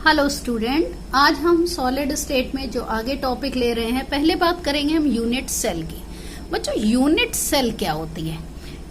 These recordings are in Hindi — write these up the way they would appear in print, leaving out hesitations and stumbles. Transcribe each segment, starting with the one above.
हेलो स्टूडेंट, आज हम सॉलिड स्टेट में जो आगे टॉपिक ले रहे हैं, पहले बात करेंगे हम यूनिट सेल की। बच्चों, यूनिट सेल क्या होती है?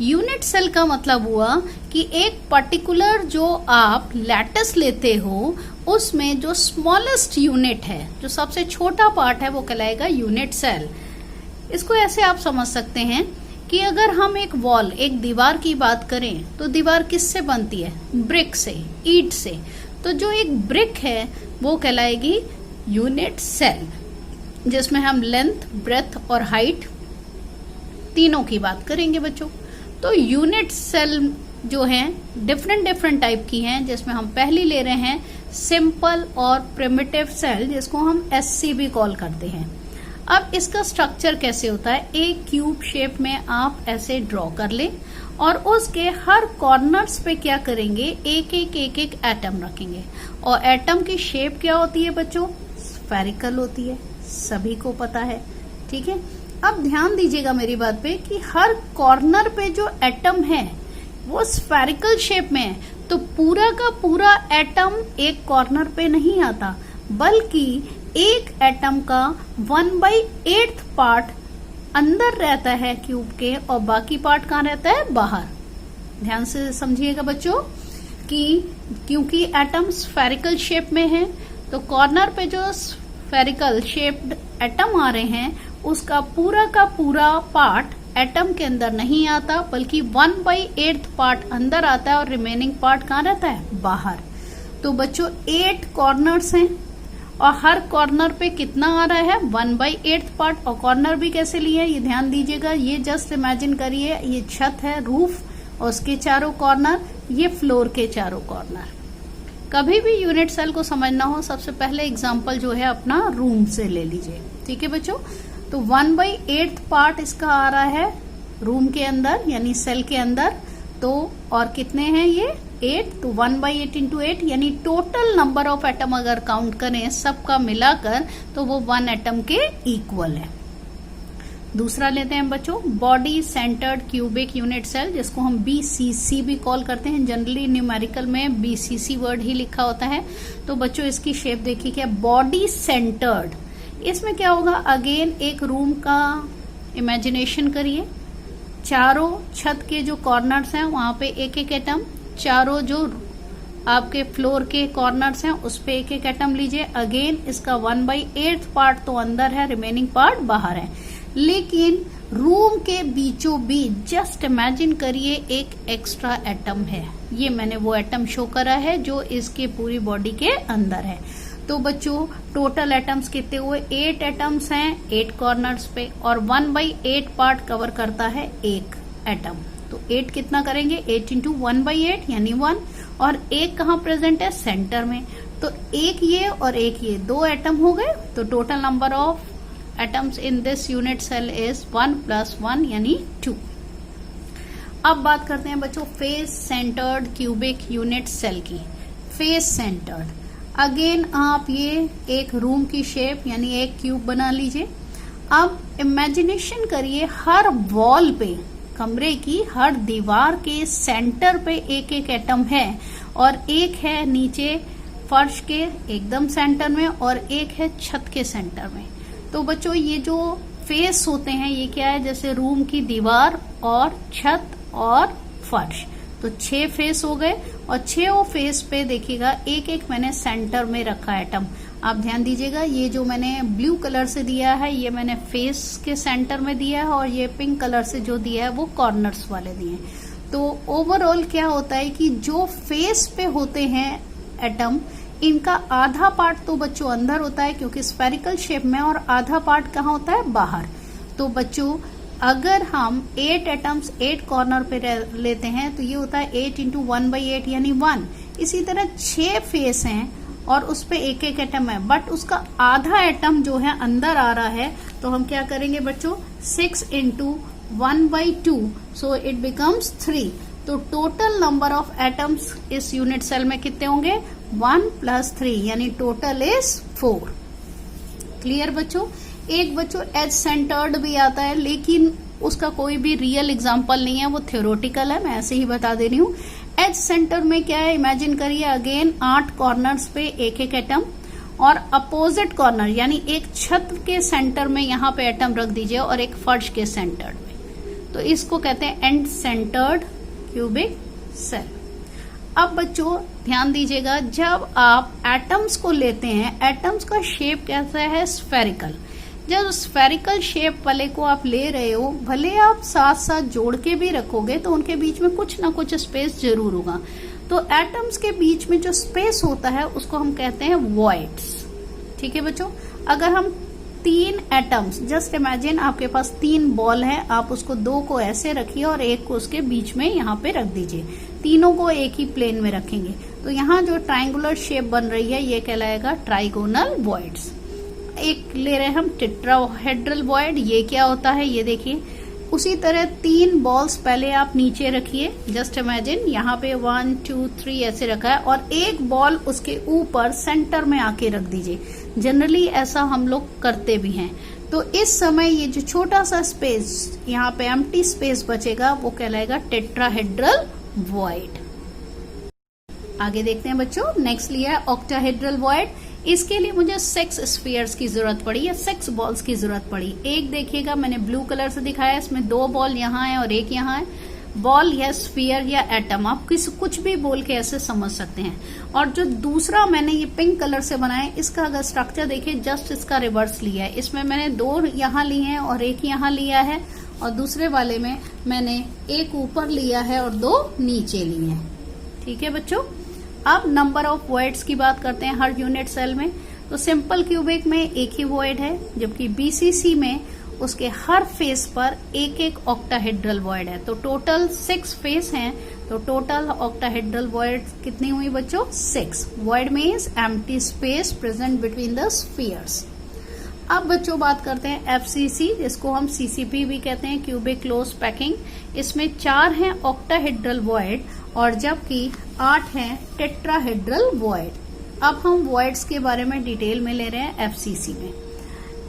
यूनिट सेल का मतलब हुआ कि एक पर्टिकुलर जो आप लैटिस लेते हो उसमें जो स्मॉलेस्ट यूनिट है, जो सबसे छोटा पार्ट है, वो कहलाएगा यूनिट सेल। इसको ऐसे आप समझ सकते हैं कि अगर हम एक वॉल, एक दीवार की बात करें तो दीवार किससे बनती है? ब्रिक से, ईंट से। तो जो एक ब्रिक है वो कहलाएगी यूनिट सेल, जिसमें हम लेंथ, ब्रेथ और हाइट तीनों की बात करेंगे बच्चों। तो यूनिट सेल जो है डिफरेंट टाइप की हैं, जिसमें हम पहली ले रहे हैं सिंपल और प्रिमिटिव सेल, जिसको हम एससी भी कॉल करते हैं। अब इसका स्ट्रक्चर कैसे होता है? एक क्यूब शेप में आप ऐसे ड्रॉ कर ले और उसके हर कॉर्नर्स पे क्या करेंगे? एक एक एटम रखेंगे। और एटम की शेप क्या होती है बच्चों? स्फेरिकल होती है, सभी को पता है। ठीक है, अब ध्यान दीजिएगा मेरी बात पे कि हर कॉर्नर पे जो एटम है वो स्फेरिकल शेप में है। तो पूरा का पूरा एटम एक कॉर्नर पे नहीं आता, बल्कि एक एटम का 1/8 पार्ट अंदर रहता है क्यूब के, और बाकी पार्ट कहाँ रहता है? बाहर। ध्यान से समझिएगा बच्चों कि क्योंकि एटम स्फेरिकल शेप में है, तो कॉर्नर पे जो स्फेरिकल शेप्ड एटम आ रहे हैं उसका पूरा का पूरा पार्ट एटम के अंदर नहीं आता, बल्कि 1/8 पार्ट अंदर आता है और रिमेनिंग पार्ट कहाँ रहता है? बाहर। तो बच्चों 8 कॉर्नर्स हैं और हर कॉर्नर पे कितना आ रहा है? 1/8 पार्ट। और कॉर्नर भी कैसे लिए ये ध्यान दीजिएगा। ये जस्ट इमेजिन करिए, ये छत है, रूफ, और उसके चारों कॉर्नर, ये फ्लोर के चारों कॉर्नर। कभी भी यूनिट सेल को समझना हो, सबसे पहले एग्जांपल जो है अपना रूम से ले लीजिए। ठीक है बच्चों, तो 1/8 पार्ट इसका आ रहा है रूम के अंदर, यानी सेल के अंदर। तो और कितने हैं ये? 8। तो 1/8 इंटू 8, यानी टोटल नंबर ऑफ एटम अगर काउंट करें सबका मिलाकर, तो वो 1 एटम के इक्वल है। दूसरा लेते हैं बच्चों, body centred cubic unit cell, जिसको हम BCC भी कॉल करते हैं। जनरली न्यूमेरिकल में BCC वर्ड ही लिखा होता है। तो बच्चों इसकी शेप देखिए क्या, बॉडी सेंटर्ड। इसमें क्या होगा? अगेन एक रूम का इमेजिनेशन करिए, चारों छत के जो कॉर्नर्स हैं वहां पे एक एक एटम, चारों जो आपके फ्लोर के कॉर्नर्स हैं उस पे एक एक एटम लीजिए। अगेन इसका 1/8 पार्ट तो अंदर है, रिमेनिंग पार्ट बाहर है। लेकिन रूम के बीचों बीच जस्ट इमेजिन करिए एक एक्स्ट्रा एटम है। ये मैंने वो एटम शो करा है जो इसके पूरी बॉडी के अंदर है। तो बच्चों टोटल एटम्स कितने हुए? 8 एटम्स हैं 8 कॉर्नर्स पे, और 1/8 पार्ट कवर करता है एक एटम। तो 8 कितना करेंगे? 8 इंटू 1/8 यानी 1। और एक कहाँ प्रेजेंट है? सेंटर में। तो एक ये और एक ये, 2 एटम हो गए। तो total number of atoms in this unit cell is 1 + 1 यानी 2। अब बात करते हैं बच्चों face centred cubic unit cell की। फेस सेंटर्ड, अगेन आप ये एक रूम की शेप यानी एक क्यूब बना लीजिए। अब इमेजिनेशन करिए हर वॉल पे, कमरे की हर दीवार के सेंटर पे एक एक एटम है, और एक है नीचे फर्श के एकदम सेंटर में, और एक है छत के सेंटर में। तो बच्चों ये जो फेस होते हैं ये क्या है? जैसे रूम की दीवार और छत और फर्श। तो 6 फेस हो गए, और 6 फेस पे देखिएगा एक एक मैंने सेंटर में रखा एटम। आप ध्यान दीजिएगा, ये जो मैंने ब्लू कलर से दिया है ये मैंने फेस के सेंटर में दिया है, और ये पिंक कलर से जो दिया है वो कॉर्नर्स वाले दिए हैं। तो ओवरऑल क्या होता है कि जो फेस पे होते हैं एटम, इनका आधा पार्ट तो बच्चों अंदर होता है क्योंकि स्फेरिकल शेप में, और आधा पार्ट कहाँ होता है? बाहर। तो बच्चों अगर हम 8 एटम्स 8 कॉर्नर पे लेते हैं तो ये होता है 8 इंटू 1/8 यानी 1। इसी तरह 6 फेस हैं और उस पे एक एक एटम है, बट उसका आधा एटम जो है अंदर आ रहा है। तो हम क्या करेंगे बच्चों? 6 इंटू 1/2, सो इट बिकम्स 3। तो टोटल नंबर ऑफ एटम्स इस यूनिट सेल में कितने होंगे? 1 + 3 यानी टोटल इज 4। क्लियर बच्चों? एक बच्चों एज सेंटर्ड भी आता है, लेकिन उसका कोई भी रियल एग्जाम्पल नहीं है, वो थ्योरेटिकल है, मैं ऐसे ही बता दे रही हूँ। एज सेंटर में क्या है, इमेजिन करिए अगेन 8 कॉर्नर्स पे एक एक एटम, और अपोजिट कॉर्नर यानी एक छत के सेंटर में यहाँ पे एटम रख दीजिए और एक फर्श के सेंटर में, तो इसको कहते हैं एंड सेंटर्ड क्यूबिक सेल। अब बच्चों ध्यान दीजिएगा, जब आप एटम्स को लेते हैं, एटम्स का शेप कैसा है, स्फेरिकल। जब स्फेरिकल शेप वाले को आप ले रहे हो, भले आप साथ साथ जोड़ के भी रखोगे तो उनके बीच में कुछ ना कुछ स्पेस जरूर होगा। तो एटम्स के बीच में जो स्पेस होता है उसको हम कहते हैं वॉइड्स। ठीक है बच्चों, अगर हम 3 एटम्स, जस्ट इमेजिन आपके पास 3 बॉल है, आप उसको 2 को ऐसे रखिए और एक को उसके बीच में यहाँ पे रख दीजिए, तीनों को एक ही प्लेन में रखेंगे तो यहाँ जो ट्रायंगुलर शेप बन रही है ये कहलाएगा ट्राइगोनल वॉइड्स। एक ले रहे हैं हम टेट्राहेड्रल वॉइड, ये क्या होता है ये देखिए। उसी तरह 3 बॉल्स पहले आप नीचे रखिए, जस्ट इमेजिन यहाँ पे 1 2 3 ऐसे रखा है, और एक बॉल उसके ऊपर सेंटर में आके रख दीजिए। जनरली ऐसा हम लोग करते भी हैं। तो इस समय ये जो छोटा सा स्पेस यहाँ पे एम्प्टी स्पेस बचेगा वो कहलाएगा टेट्राहेड्रल वॉइड। आगे देखते हैं बच्चों, नेक्स्ट लिया है ऑक्टाहेड्रल वॉइड। इसके लिए मुझे 6 स्फीयर्स की जरूरत पड़ी या 6 बॉल्स की जरूरत पड़ी। एक देखिएगा मैंने ब्लू कलर से दिखाया, इसमें 2 बॉल यहाँ है और एक यहाँ है। बॉल या स्फीयर या एटम आप कुछ भी बोल के ऐसे समझ सकते हैं। और जो दूसरा मैंने ये पिंक कलर से बनाया, इसका अगर स्ट्रक्चर देखिए, जस्ट इसका रिवर्स लिया है। इसमें मैंने 2 यहाँ लिए हैं और एक यहाँ लिया है, और दूसरे वाले में मैंने एक ऊपर लिया है और 2 नीचे लिए हैं। ठीक है बच्चों, अब नंबर ऑफ वॉइड्स की बात करते हैं हर यूनिट सेल में। तो सिंपल क्यूबिक में एक ही वॉइड है, जबकि बीसीसी में उसके हर फेस पर एक एक ऑक्टाहेड्रल वॉइड है। तो टोटल 6 फेस हैं, तो टोटल ऑक्टाहेड्रल वॉइड कितनी हुई बच्चों, 6। Void means empty space present between the spheres. अब बच्चों बात करते हैं एफसीसी, जिसको हम सीसीपी भी कहते हैं, क्यूबिक क्लोज पैकिंग। इसमें 4 हैं ऑक्टाहेड्रल वॉइड और जबकि 8 हैं टेट्राहेड्रल वॉइड। अब हम वॉइड्स के बारे में डिटेल में ले रहे हैं एफसीसी में।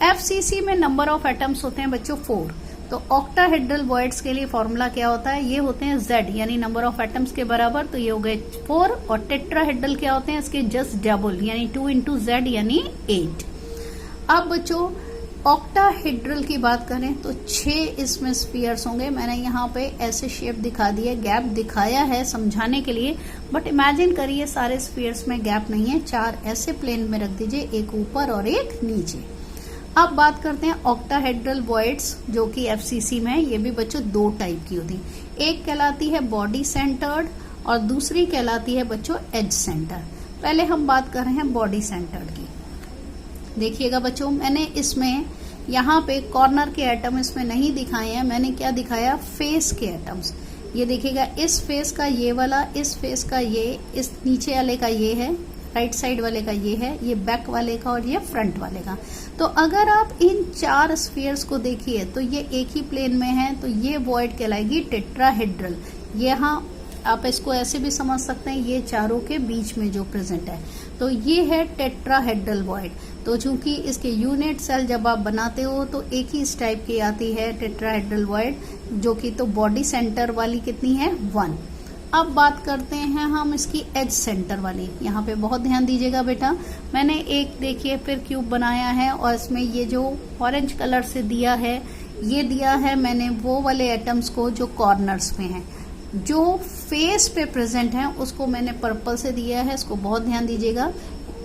एफसीसी में नंबर ऑफ एटम्स होते हैं बच्चों 4। तो ऑक्टाहेड्रल वॉइड्स के लिए फॉर्मूला क्या होता है, ये होते हैं Z यानी नंबर ऑफ एटम्स के बराबर, तो ये हो गए 4। और टेट्राहेड्रल क्या होते हैं, इसके जस्ट डबल यानी 2 × Z यानी 8। अब बच्चों ऑक्टाहेड्रल की बात करें तो 6 इसमें स्फीयर्स होंगे। मैंने यहाँ पे ऐसे शेप दिखा दिया, गैप दिखाया है समझाने के लिए, बट इमेजिन करिए सारे स्फीयर्स में गैप नहीं है। 4 ऐसे प्लेन में रख दीजिए, एक ऊपर और एक नीचे। अब बात करते हैं ऑक्टाहेड्रल वॉइड्स जो कि एफसीसी में है। ये भी बच्चों 2 टाइप की होती है, एक कहलाती है बॉडी सेंटर्ड और दूसरी कहलाती है बच्चों एज सेंटर। पहले हम बात कर रहे हैं बॉडी सेंटर्ड की। देखिएगा बच्चों, मैंने इसमें यहाँ पे कॉर्नर के एटम इसमें नहीं दिखाए हैं, मैंने क्या दिखाया, फेस के एटम्स। ये देखिएगा, इस फेस का ये वाला, इस फेस का ये, इस नीचे वाले का ये है, राइट साइड वाले का ये है, ये बैक वाले का और ये फ्रंट वाले का। तो अगर आप इन 4 स्फीयर्स को देखिए तो ये एक ही प्लेन में है, तो ये वॉइड कहलाएगी टेट्राहेड्रल। यहाँ आप इसको ऐसे भी समझ सकते हैं, ये चारों के बीच में जो प्रेजेंट है, तो ये है टेट्राहेड्रल वॉइड। तो चूंकि इसके यूनिट सेल जब आप बनाते हो तो एक ही इस टाइप की आती है टेट्राहेड्रल वॉइड, जो कि तो बॉडी सेंटर वाली कितनी है, 1। अब बात करते हैं हम इसकी एज सेंटर वाली। यहाँ पे बहुत ध्यान दीजिएगा बेटा, मैंने एक देखिए फिर क्यूब बनाया है और इसमें ये जो ऑरेंज कलर से दिया है, ये दिया है मैंने वो वाले एटम्स को जो कॉर्नर्स में हैं। जो फेस पे प्रेजेंट है उसको मैंने पर्पल से दिया है, इसको बहुत ध्यान दीजिएगा।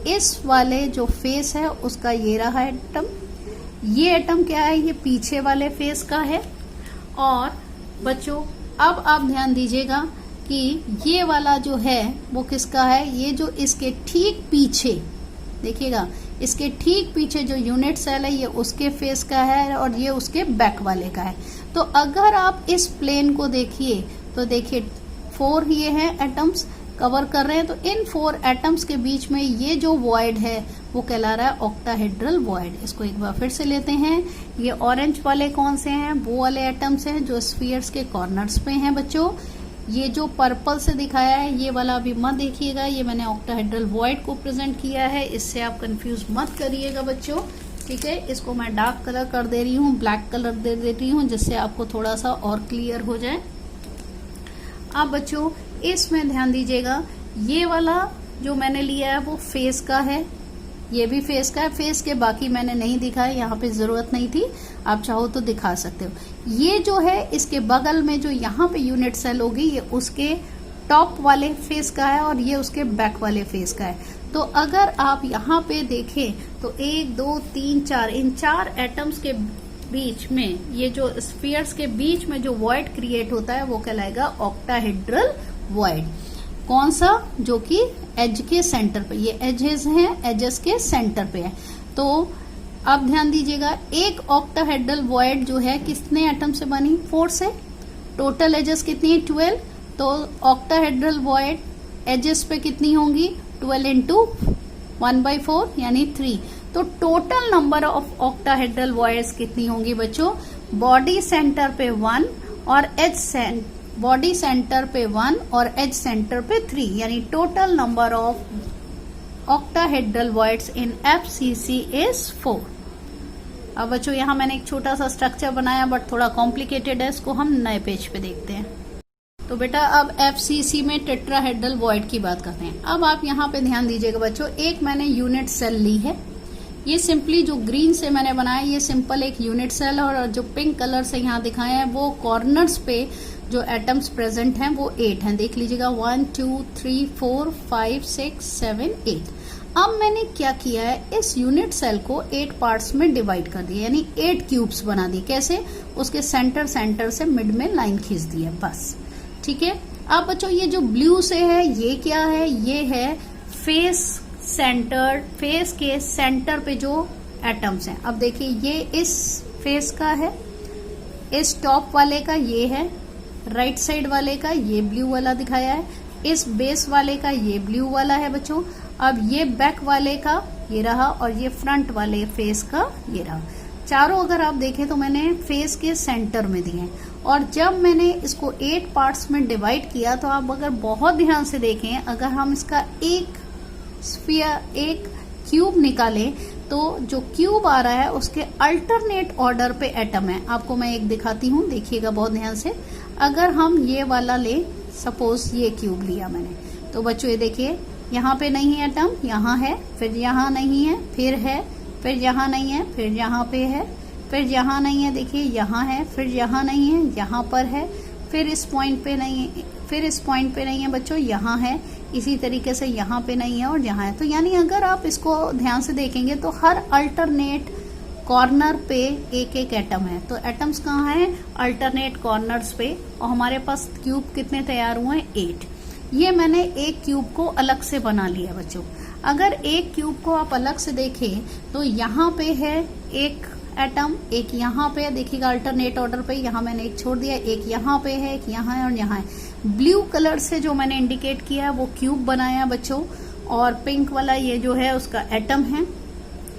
इस वाले जो फेस है उसका ये रहा एटम, ये एटम क्या है, ये पीछे वाले फेस का है। और बच्चों अब आप ध्यान दीजिएगा कि ये वाला जो है वो किसका है, ये जो इसके ठीक पीछे देखिएगा, इसके ठीक पीछे जो यूनिट सेल है ये उसके फेस का है और ये उसके बैक वाले का है। तो अगर आप इस प्लेन को देखिए तो देखिए 4 ये हैं एटम्स कवर कर रहे हैं, तो इन 4 एटम्स के बीच में ये जो वॉइड है वो कहला रहा है ऑक्टाहेड्रल वॉइड। इसको एक बार फिर से लेते हैं। ये ऑरेंज वाले कौन से हैं, वो वाले एटम्स हैं जो स्फीयर्स के कॉर्नर्स पे हैं बच्चों। ये जो पर्पल से दिखाया है ये वाला अभी मत देखिएगा, ये मैंने ऑक्टाहेड्रल वॉइड को प्रेजेंट किया है, इससे आप कंफ्यूज मत करिएगा बच्चों। ठीक है, इसको मैं डार्क कलर कर दे रही हूँ, ब्लैक कलर दे देती हूँ, जिससे आपको थोड़ा सा और क्लियर हो जाए। अब बच्चों इसमें ध्यान दीजिएगा, ये वाला जो मैंने लिया है वो फेस का है, ये भी फेस का है। फेस के बाकी मैंने नहीं दिखाया, यहाँ पे जरूरत नहीं थी, आप चाहो तो दिखा सकते हो। ये जो है इसके बगल में जो यहाँ पे यूनिट सेल होगी ये उसके टॉप वाले फेस का है और ये उसके बैक वाले फेस का है। तो अगर आप यहाँ पे देखें तो 1 2 3 4 इन 4 एटम्स के बीच में, ये जो स्फीयर्स के बीच में जो वॉइड क्रिएट होता है वो कहलाएगा ऑक्टाहेड्रल वॉइड। कौन सा? जो कि एज के सेंटर पे, ये एजेस हैं, एजेस के सेंटर पे है। तो अब ध्यान दीजिएगा, एक ऑक्टाहेड्रल वॉइड जो है कितने एटम से बनी? 4 से। टोटल एजेस कितनी है? 12। तो ऑक्टाहेड्रल वॉइड एजेस पे कितनी होंगी? 12 इंटू 1/4 यानी 3। तो total number of octahedral voids कितनी होंगी बच्चों? बॉडी सेंटर पे 1 और बॉडी सेंटर पे 1 और एज सेंटर पे 3, यानी total number of octahedral voids in FCC is 4। अब बच्चों यहाँ मैंने एक छोटा सा स्ट्रक्चर बनाया बट थोड़ा कॉम्प्लिकेटेड है, इसको हम नए पेज पे देखते हैं। तो बेटा अब FCC में टेट्राहेड्रल वॉइड की बात करते हैं। अब आप यहाँ पे ध्यान दीजिएगा बच्चों, एक मैंने यूनिट सेल ली है, ये सिंपली जो ग्रीन से मैंने बनाया ये सिंपल एक यूनिट सेल, और जो पिंक कलर से यहाँ दिखाया है वो कॉर्नर्स पे जो एटम्स प्रेजेंट हैं वो 8 हैं। देख लीजिएगा 1 2 3 4 5 6 7 8। अब मैंने क्या किया है, इस यूनिट सेल को 8 पार्ट्स में डिवाइड कर दिया, यानी 8 क्यूब्स बना दी। कैसे? उसके सेंटर से मिड में लाइन खींच दी है, बस। ठीक है। अब बच्चों ये जो ब्लू से है ये क्या है? ये है फेस सेंटर, फेस के सेंटर पे जो एटम्स हैं। अब देखिए ये इस फेस का है, इस टॉप वाले का ये है, राइट साइड वाले का ये ब्लू वाला दिखाया है, इस बेस वाले का ये ब्लू वाला है बच्चों। अब ये बैक वाले का ये रहा और ये फ्रंट वाले फेस का ये रहा। चारों अगर आप देखें तो मैंने फेस के सेंटर में दिए हैं। और जब मैंने इसको 8 पार्ट्स में डिवाइड किया तो आप अगर बहुत ध्यान से देखें, अगर हम इसका एक स्फीयर, एक क्यूब निकालें तो जो क्यूब आ रहा है उसके अल्टरनेट ऑर्डर पे एटम है। आपको मैं एक दिखाती हूँ, देखिएगा बहुत ध्यान से। अगर हम ये वाला ले, सपोज ये क्यूब लिया मैंने, तो बच्चों ये देखिए यहाँ पे नहीं है एटम, यहाँ है, फिर यहाँ नहीं है, फिर है, फिर यहाँ नहीं है, फिर यहाँ पे है, फिर यहाँ नहीं है, देखिए यहाँ है, फिर यहाँ नहीं है, यहाँ पर है, फिर इस पॉइंट पे नहीं है, फिर इस पॉइंट पे नहीं है बच्चों, यहाँ है, इसी तरीके से यहाँ पे नहीं है और यहाँ है। तो यानी अगर आप इसको ध्यान से देखेंगे तो हर अल्टरनेट कॉर्नर पे एक एक एटम है। तो एटम्स कहाँ हैं? अल्टरनेट कॉर्नर्स पे। और हमारे पास क्यूब कितने तैयार हुए हैं? 8। ये मैंने एक क्यूब को अलग से बना लिया बच्चों। अगर एक क्यूब को आप अलग से देखें तो यहाँ पे है एक एटम, एक यहाँ पे है, देखिएगा अल्टरनेट ऑर्डर पे, यहाँ मैंने एक छोड़ दिया, एक यहाँ पे है, एक यहाँ है और यहाँ है। ब्लू कलर से जो मैंने इंडिकेट किया है वो क्यूब बनाया बच्चों, और पिंक वाला ये जो है उसका एटम है।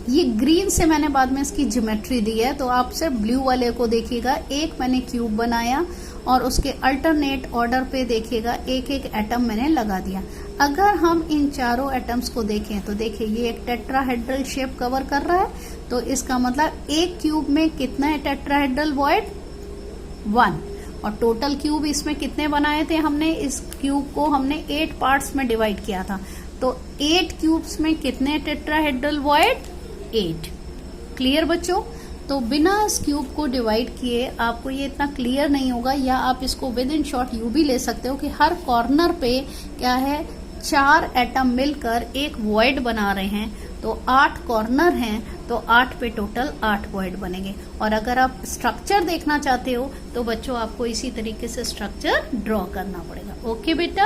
ये ग्रीन से मैंने बाद में इसकी ज्योमेट्री दी है, तो आप सिर्फ ब्लू वाले को देखिएगा, एक मैंने क्यूब बनाया और उसके अल्टरनेट ऑर्डर पे देखिएगा एक एक एटम मैंने लगा दिया। अगर हम इन चारों एटम्स को देखें तो देखिए ये एक टेट्राहेड्रल शेप कवर कर रहा है, तो इसका मतलब एक क्यूब में कितना है टेट्राहेड्रल वॉइड? 1। और टोटल क्यूब इसमें कितने बनाए थे हमने? इस क्यूब को हमने 8 पार्ट्स में डिवाइड किया था, तो 8 क्यूब्स में कितने टेट्राहेड्रल वॉइड? 8। क्लियर बच्चों? तो बिना इस क्यूब को डिवाइड किए आपको ये इतना क्लियर नहीं होगा, या आप इसको विद इन शॉर्ट यू भी ले सकते हो कि हर कॉर्नर पे क्या है, 4 एटम मिलकर एक वॉइड बना रहे हैं। तो 8 कॉर्नर हैं, तो 8 पे टोटल 8 वॉइड बनेंगे। और अगर आप स्ट्रक्चर देखना चाहते हो तो बच्चों आपको इसी तरीके से स्ट्रक्चर ड्रॉ करना पड़ेगा। ओके बेटा।